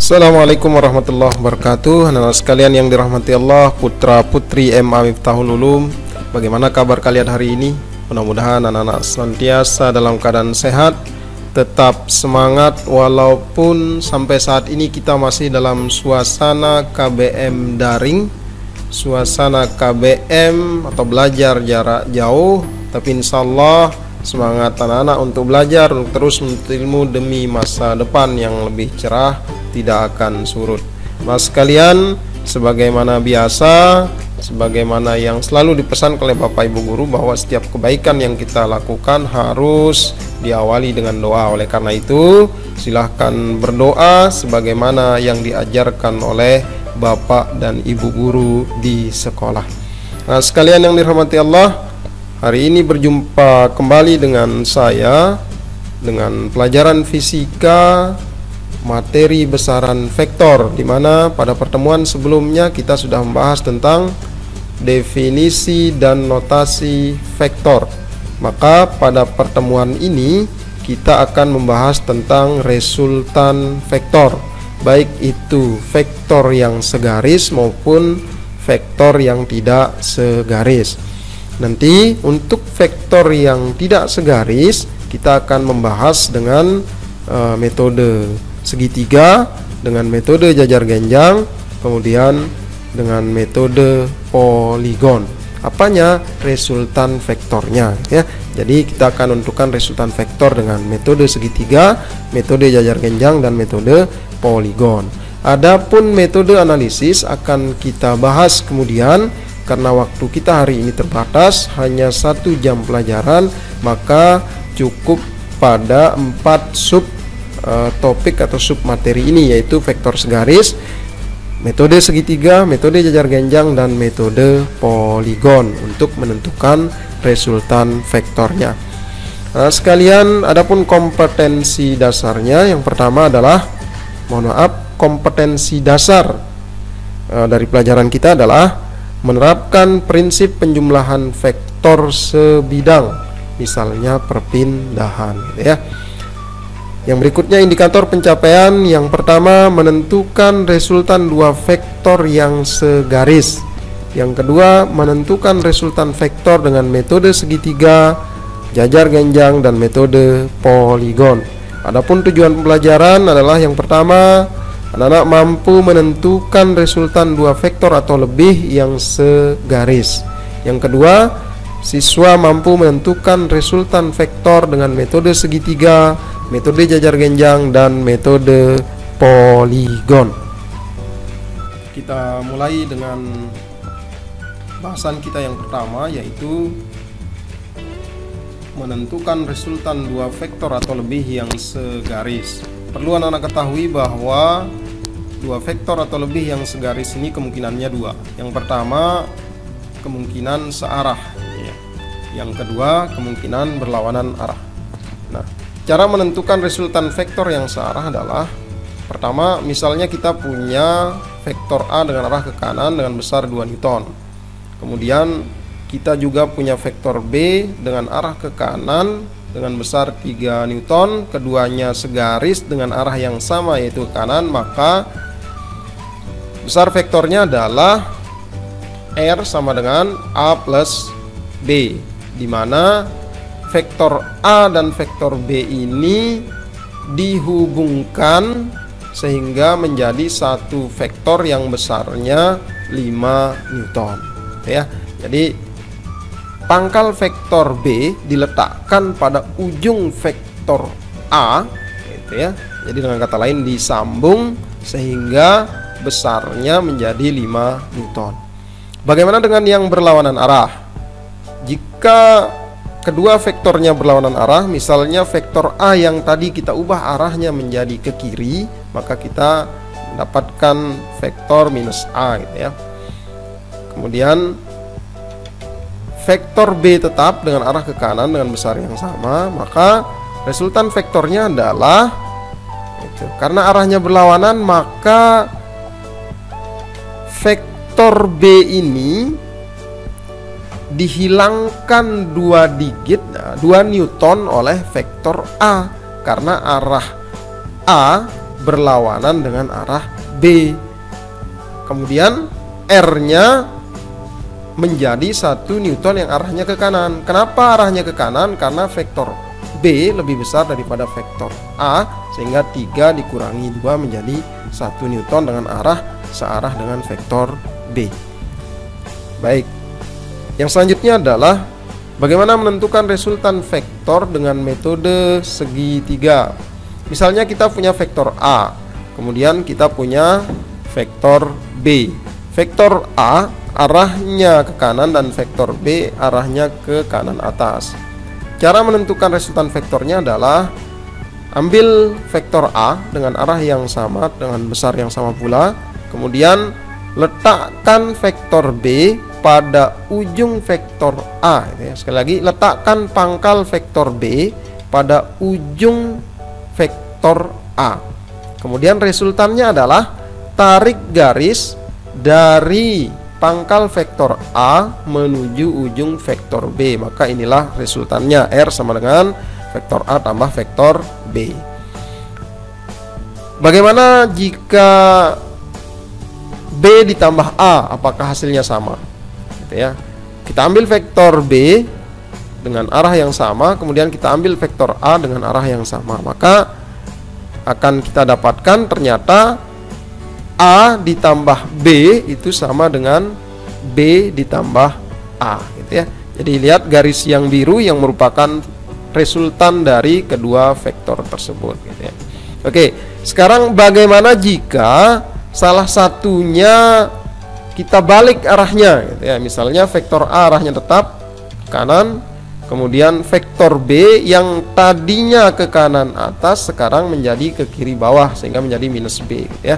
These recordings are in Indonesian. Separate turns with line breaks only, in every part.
Assalamualaikum warahmatullahi wabarakatuh. Anak-anak sekalian yang dirahmati Allah, putra putri MA Miftahul Ulum, bagaimana kabar kalian hari ini? Mudah-mudahan anak-anak senantiasa dalam keadaan sehat, tetap semangat walaupun sampai saat ini kita masih dalam suasana KBM daring, suasana KBM atau belajar jarak jauh. Tapi insya Allah semangat anak-anak untuk belajar, untuk terus menuntut ilmu demi masa depan yang lebih cerah tidak akan surut. Mas sekalian, sebagaimana biasa, sebagaimana yang selalu dipesan oleh Bapak Ibu Guru, bahwa setiap kebaikan yang kita lakukan harus diawali dengan doa. Oleh karena itu, silahkan berdoa sebagaimana yang diajarkan oleh Bapak dan Ibu Guru di sekolah. Nah, sekalian yang dirahmati Allah, hari ini berjumpa kembali dengan saya dengan pelajaran fisika materi besaran vektor, di mana pada pertemuan sebelumnya kita sudah membahas tentang definisi dan notasi vektor. Maka pada pertemuan ini kita akan membahas tentang resultan vektor, baik itu vektor yang segaris maupun vektor yang tidak segaris. Nanti untuk vektor yang tidak segaris kita akan membahas dengan metode segitiga, dengan metode jajar genjang, kemudian dengan metode poligon. Apanya? Resultan vektornya ya. Jadi kita akan menentukan resultan vektor dengan metode segitiga, metode jajar genjang, dan metode poligon. Adapun metode analisis akan kita bahas kemudian, karena waktu kita hari ini terbatas, hanya 1 jam pelajaran, maka cukup pada 4 sub topik atau sub materi ini, yaitu vektor segaris, metode segitiga, metode jajar genjang, dan metode poligon untuk menentukan resultan vektornya. Nah, sekalian, adapun kompetensi dasarnya, yang pertama adalah, kompetensi dasar dari pelajaran kita adalah menerapkan prinsip penjumlahan vektor sebidang, misalnya perpindahan, gitu ya. Yang berikutnya indikator pencapaian. Yang pertama, menentukan resultan 2 vektor yang segaris. Yang kedua, menentukan resultan vektor dengan metode segitiga, jajar genjang, dan metode poligon. Adapun tujuan pembelajaran adalah, yang pertama, anak-anak mampu menentukan resultan 2 vektor atau lebih yang segaris. Yang kedua, siswa mampu menentukan resultan vektor dengan metode segitiga, metode jajar genjang, dan metode poligon. Kita mulai dengan bahasan kita yang pertama, yaitu menentukan resultan 2 vektor atau lebih yang segaris. Perlu anak-anak ketahui bahwa 2 vektor atau lebih yang segaris ini kemungkinannya 2. Yang pertama, kemungkinan searah ya. Yang kedua, kemungkinan berlawanan arah. Nah, cara menentukan resultan vektor yang searah adalah, pertama, misalnya kita punya vektor A dengan arah ke kanan dengan besar 2 Newton. Kemudian kita juga punya vektor B dengan arah ke kanan dengan besar 3 Newton. Keduanya segaris dengan arah yang sama, yaitu ke kanan. Maka besar vektornya adalah R sama dengan A plus B, di mana vektor A dan vektor B ini dihubungkan sehingga menjadi satu vektor yang besarnya 5 Newton ya. Jadi pangkal vektor B diletakkan pada ujung vektor A gitu ya. Jadi dengan kata lain disambung sehingga besarnya menjadi 5 Newton. Bagaimana dengan yang berlawanan arah? Jika kedua vektornya berlawanan arah, misalnya vektor A yang tadi kita ubah arahnya menjadi ke kiri, maka kita mendapatkan vektor minus A gitu ya. Kemudian vektor B tetap dengan arah ke kanan dengan besar yang sama, maka resultan vektornya adalah itu. Karena arahnya berlawanan, maka vektor B ini dihilangkan 2 digit, 2 Newton oleh vektor A, karena arah A berlawanan dengan arah B. Kemudian R-nya menjadi 1 Newton yang arahnya ke kanan. Kenapa arahnya ke kanan? Karena vektor B lebih besar daripada vektor A, sehingga 3 dikurangi 2 menjadi 1 Newton dengan arah searah dengan vektor B. Baik. Yang selanjutnya adalah bagaimana menentukan resultan vektor dengan metode segitiga. Misalnya kita punya vektor A, kemudian kita punya vektor B. Vektor A arahnya ke kanan dan vektor B arahnya ke kanan atas. Cara menentukan resultan vektornya adalah ambil vektor A dengan arah yang sama, dengan besar yang sama pula, kemudian letakkan vektor B pada ujung vektor A. Sekali lagi, letakkan pangkal vektor B pada ujung vektor A. Kemudian resultannya adalah tarik garis dari pangkal vektor A menuju ujung vektor B. Maka inilah resultannya, R sama dengan vektor A tambah vektor B. Bagaimana jika B ditambah A? Apakah hasilnya sama? Gitu ya. Kita ambil vektor B dengan arah yang sama, kemudian kita ambil vektor A dengan arah yang sama. Maka akan kita dapatkan ternyata A ditambah B itu sama dengan B ditambah A, gitu ya. Jadi lihat garis yang biru yang merupakan resultan dari kedua vektor tersebut, gitu ya. Oke, sekarang bagaimana jika salah satunya kita balik arahnya, gitu ya. Misalnya vektor A arahnya tetap ke kanan, kemudian vektor B yang tadinya ke kanan atas sekarang menjadi ke kiri bawah sehingga menjadi minus B, gitu ya.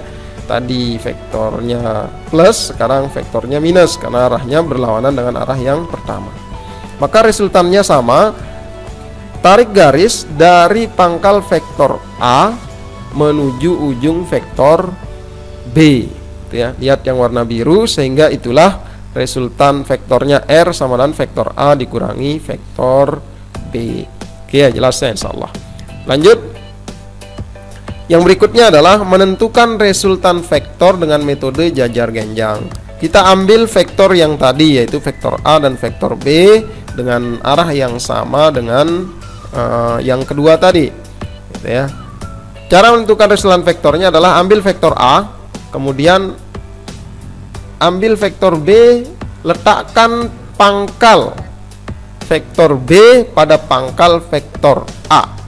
Tadi vektornya plus, sekarang vektornya minus karena arahnya berlawanan dengan arah yang pertama. Maka resultannya sama. Tarik garis dari pangkal vektor A menuju ujung vektor B, gitu ya. Lihat yang warna biru, sehingga itulah resultan vektornya R sama dengan vektor A dikurangi vektor B. Oke, jelasnya insyaallah. Lanjut. Yang berikutnya adalah menentukan resultan vektor dengan metode jajar genjang. Kita ambil vektor yang tadi, yaitu vektor A dan vektor B dengan arah yang sama dengan yang kedua tadi, gitu ya. Cara menentukan resultan vektornya adalah ambil vektor A, kemudian ambil vektor B, letakkan pangkal vektor B pada pangkal vektor A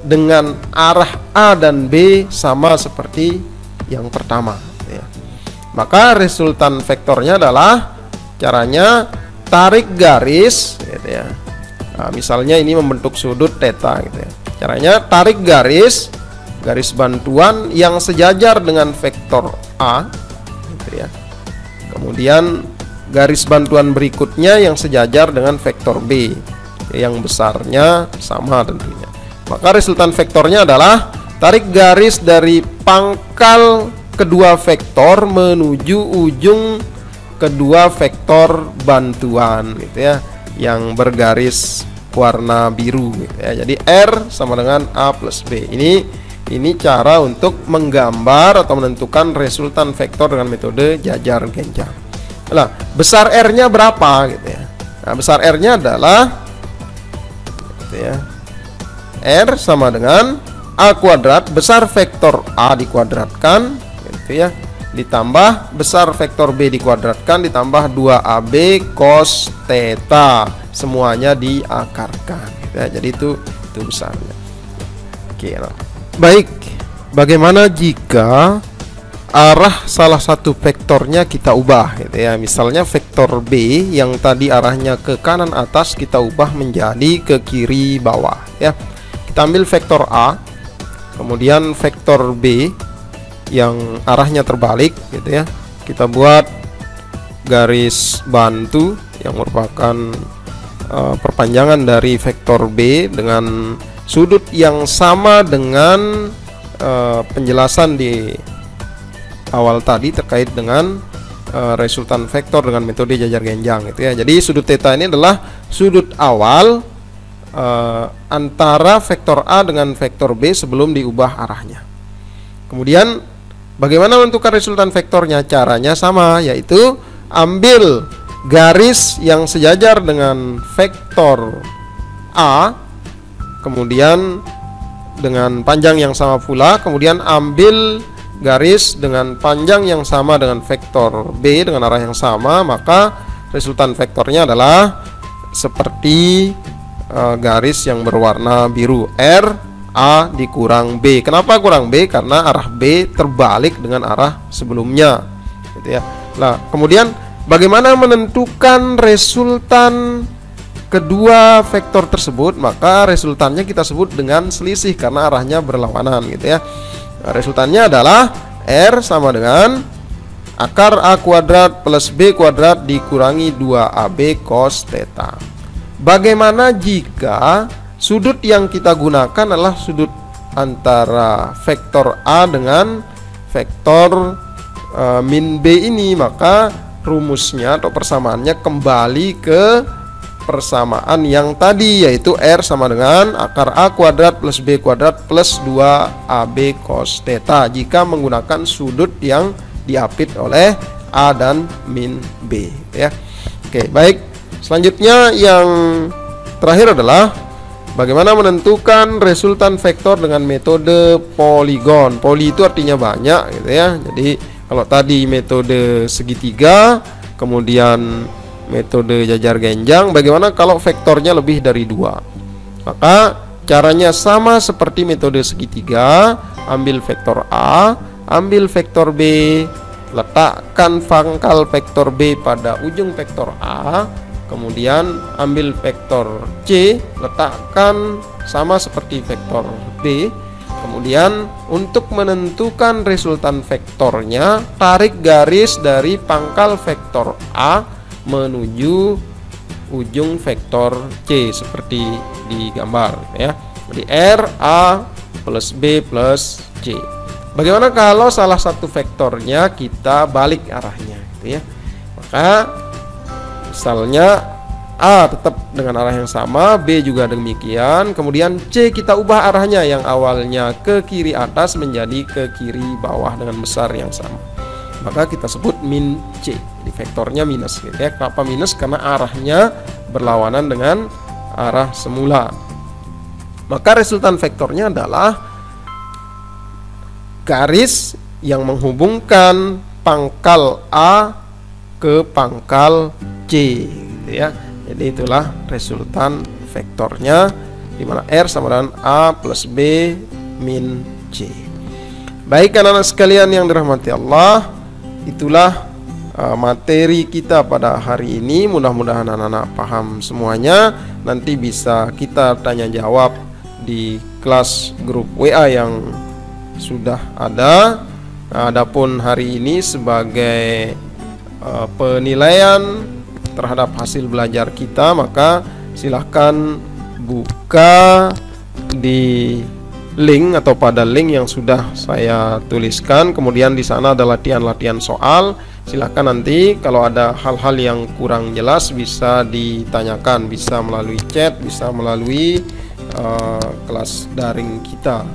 dengan arah A dan B sama seperti yang pertama, ya. Maka resultan vektornya adalah caranya tarik garis, gitu ya. Nah, misalnya ini membentuk sudut theta, gitu ya. Caranya tarik garis bantuan yang sejajar dengan vektor A, gitu ya. Kemudian garis bantuan berikutnya yang sejajar dengan vektor B, yang besarnya sama tentunya. Maka resultan vektornya adalah tarik garis dari pangkal kedua vektor menuju ujung kedua vektor bantuan, gitu ya, yang bergaris warna biru, gitu ya. Jadi R sama dengan A plus B. Ini cara untuk menggambar atau menentukan resultan vektor dengan metode jajar genjang. Nah, besar R-nya berapa, gitu ya. Nah, besar R-nya adalah, gitu ya, R sama dengan A kuadrat besar vektor A dikuadratkan, gitu ya, ditambah besar vektor B dikuadratkan ditambah 2AB cos theta, semuanya diakarkan, gitu ya. Jadi itu besarnya. Oke, nah. Baik, bagaimana jika arah salah satu vektornya kita ubah, gitu ya. Misalnya vektor B yang tadi arahnya ke kanan atas kita ubah menjadi ke kiri bawah, ya. Kita ambil vektor A, kemudian vektor B yang arahnya terbalik, gitu ya. Kita buat garis bantu yang merupakan perpanjangan dari vektor B dengan sudut yang sama dengan penjelasan di awal tadi terkait dengan resultan vektor dengan metode jajar genjang, gitu ya. Jadi sudut theta ini adalah sudut awal antara vektor A dengan vektor B sebelum diubah arahnya. Kemudian bagaimana menentukan resultan vektornya? Caranya sama, yaitu ambil garis yang sejajar dengan vektor A, kemudian dengan panjang yang sama pula, kemudian ambil garis dengan panjang yang sama dengan vektor B dengan arah yang sama, maka resultan vektornya adalah seperti garis yang berwarna biru, R A dikurang B. Kenapa kurang B? Karena arah B terbalik dengan arah sebelumnya, gitu ya. Nah, kemudian bagaimana menentukan resultan kedua vektor tersebut? Maka resultannya kita sebut dengan selisih karena arahnya berlawanan, gitu ya. Nah, resultannya adalah R sama dengan akar A kuadrat plus B kuadrat dikurangi 2AB cos theta. Bagaimana jika sudut yang kita gunakan adalah sudut antara vektor A dengan vektor min B ini? Maka rumusnya atau persamaannya kembali ke persamaan yang tadi, yaitu R sama dengan akar A kuadrat plus B kuadrat plus 2AB cos theta jika menggunakan sudut yang diapit oleh A dan min B, ya. Oke, baik. Selanjutnya yang terakhir adalah bagaimana menentukan resultan vektor dengan metode poligon. Poli itu artinya banyak, gitu ya. Jadi kalau tadi metode segitiga, kemudian metode jajar genjang, bagaimana kalau vektornya lebih dari 2? Maka caranya sama seperti metode segitiga. Ambil vektor A, ambil vektor B, letakkan pangkal vektor B pada ujung vektor A, kemudian ambil vektor C, letakkan sama seperti vektor B. Kemudian untuk menentukan resultan vektornya, tarik garis dari pangkal vektor A menuju ujung vektor C seperti di gambar, ya. Jadi R A plus B plus C. Bagaimana kalau salah satu vektornya kita balik arahnya, gitu ya? Maka misalnya A tetap dengan arah yang sama, B juga demikian, kemudian C kita ubah arahnya, yang awalnya ke kiri atas menjadi ke kiri bawah dengan besar yang sama. Maka kita sebut min C. Jadi vektornya minus, gitu ya. Kenapa minus? Karena arahnya berlawanan dengan arah semula. Maka resultan vektornya adalah garis yang menghubungkan pangkal A ke pangkal C, gitu ya. Jadi itulah resultan vektornya, di mana R sama dengan A plus B min C. Baik anak-anak sekalian yang dirahmati Allah, itulah materi kita pada hari ini. Mudah-mudahan anak-anak paham semuanya. Nanti bisa kita tanya jawab di kelas grup WA yang sudah ada. Nah, adapun hari ini sebagai penilaian terhadap hasil belajar kita, maka silahkan buka di link atau pada link yang sudah saya tuliskan. Kemudian di sana ada latihan-latihan soal. Silahkan nanti kalau ada hal-hal yang kurang jelas bisa ditanyakan, bisa melalui chat, bisa melalui kelas daring kita.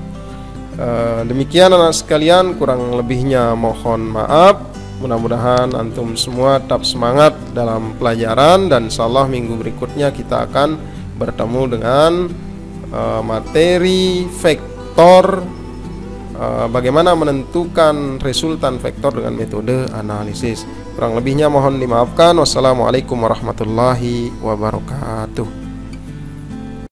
Demikian anak sekalian, kurang lebihnya mohon maaf. Mudah-mudahan antum semua tetap semangat dalam pelajaran, dan insyaallah minggu berikutnya kita akan bertemu dengan materi vektor, bagaimana menentukan resultan vektor dengan metode analisis. Kurang lebihnya mohon dimaafkan. Wassalamualaikum warahmatullahi wabarakatuh.